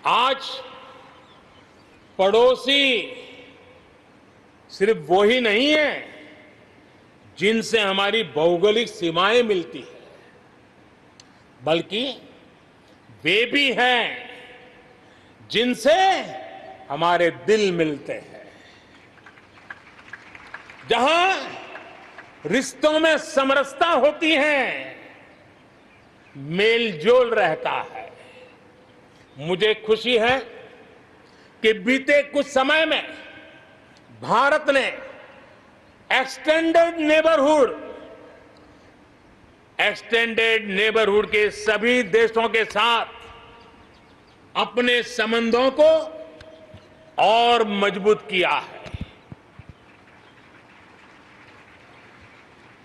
आज पड़ोसी सिर्फ वो ही नहीं है जिनसे हमारी भौगोलिक सीमाएं मिलती है, बल्कि वे भी हैं जिनसे हमारे दिल मिलते हैं। जहां रिश्तों में समरसता होती है, मेलजोल रहता है। मुझे खुशी है कि बीते कुछ समय में भारत ने एक्सटेंडेड नेबरहुड के सभी देशों के साथ अपने संबंधों को और मजबूत किया है।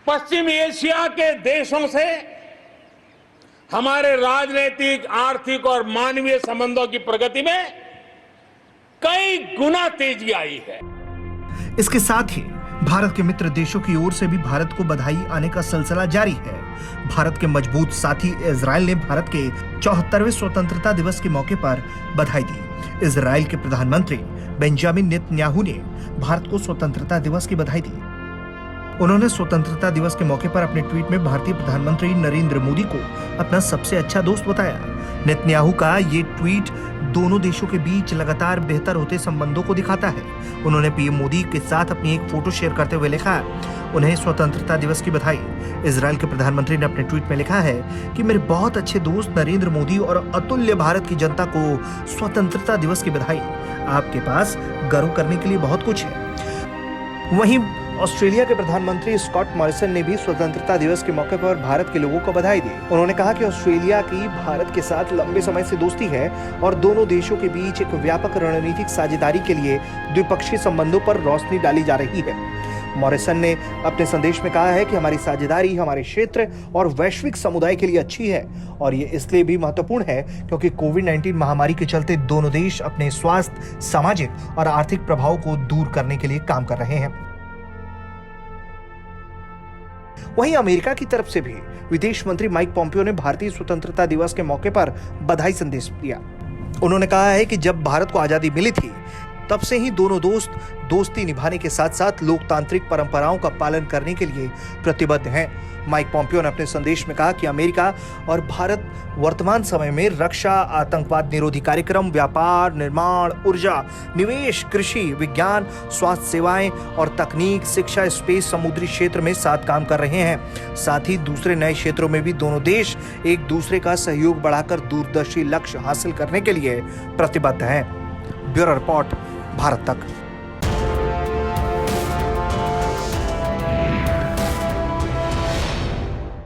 पश्चिम एशिया के देशों से हमारे राजनीतिक, आर्थिक और मानवीय संबंधों की प्रगति में कई गुना तेजी आई है। इसके साथ ही भारत के मित्र देशों की ओर से भी भारत को बधाई आने का सिलसिला जारी है। भारत के मजबूत साथी इजरायल ने भारत के 74वें स्वतंत्रता दिवस के मौके पर बधाई दी। इजरायल के प्रधानमंत्री बेंजामिन नेतन्याहू ने भारत को स्वतंत्रता दिवस की बधाई दी। उन्होंने स्वतंत्रता दिवस के मौके पर अपने ट्वीट में भारतीय प्रधानमंत्री नरेंद्र मोदी को अपना सबसे अच्छा दोस्त बताया। नेतन्याहू का ये ट्वीट दोनों देशों के बीच लगातार बेहतर होते संबंधों को दिखाता है। उन्होंने पीएम मोदी के साथ अपनी एक फोटो शेयर करते हुए लिखा, उन्हें स्वतंत्रता दिवस की बधाई। इजरायल के प्रधानमंत्री ने अपने ट्वीट में लिखा है कि मेरे बहुत अच्छे दोस्त नरेंद्र मोदी और अतुल्य भारत की जनता को स्वतंत्रता दिवस की बधाई। आपके पास गर्व करने के लिए बहुत कुछ है। वहीं ऑस्ट्रेलिया के प्रधानमंत्री स्कॉट मॉरिसन ने भी स्वतंत्रता दिवस के मौके पर भारत के लोगों को बधाई दी। उन्होंने कहा कि ऑस्ट्रेलिया की भारत के साथ लंबे समय से दोस्ती है और दोनों देशों के बीच एक व्यापक रणनीतिक साझेदारी के लिए द्विपक्षीय संबंधों पर रोशनी डाली जा रही है। मॉरिसन ने अपने संदेश में कहा है कि हमारी साझेदारी हमारे क्षेत्र और वैश्विक समुदाय के लिए अच्छी है और ये इसलिए भी महत्वपूर्ण है क्योंकि कोविड-19 महामारी के चलते दोनों देश अपने स्वास्थ्य, सामाजिक और आर्थिक प्रभाव को दूर करने के लिए काम कर रहे हैं। वहीं अमेरिका की तरफ से भी विदेश मंत्री माइक पोम्पियो ने भारतीय स्वतंत्रता दिवस के मौके पर बधाई संदेश दिया। उन्होंने कहा है कि जब भारत को आजादी मिली थी तब से ही दोनों दोस्त दोस्ती निभाने के साथ साथ लोकतांत्रिक परंपराओं का पालन करने के लिए प्रतिबद्ध हैं। माइक पोम्पियो ने अपने संदेश में कहा कि अमेरिका और भारत वर्तमान समय में रक्षा, आतंकवाद निरोधी कार्यक्रम, व्यापार, निर्माण, ऊर्जा, निवेश, कृषि, विज्ञान, स्वास्थ्य सेवाएं और तकनीक, शिक्षा, स्पेस, समुद्री क्षेत्र में साथ काम कर रहे हैं। साथ ही दूसरे नए क्षेत्रों में भी दोनों देश एक दूसरे का सहयोग बढ़ाकर दूरदर्शी लक्ष्य हासिल करने के लिए प्रतिबद्ध हैं। ब्यूरो रिपोर्ट, भारत तक।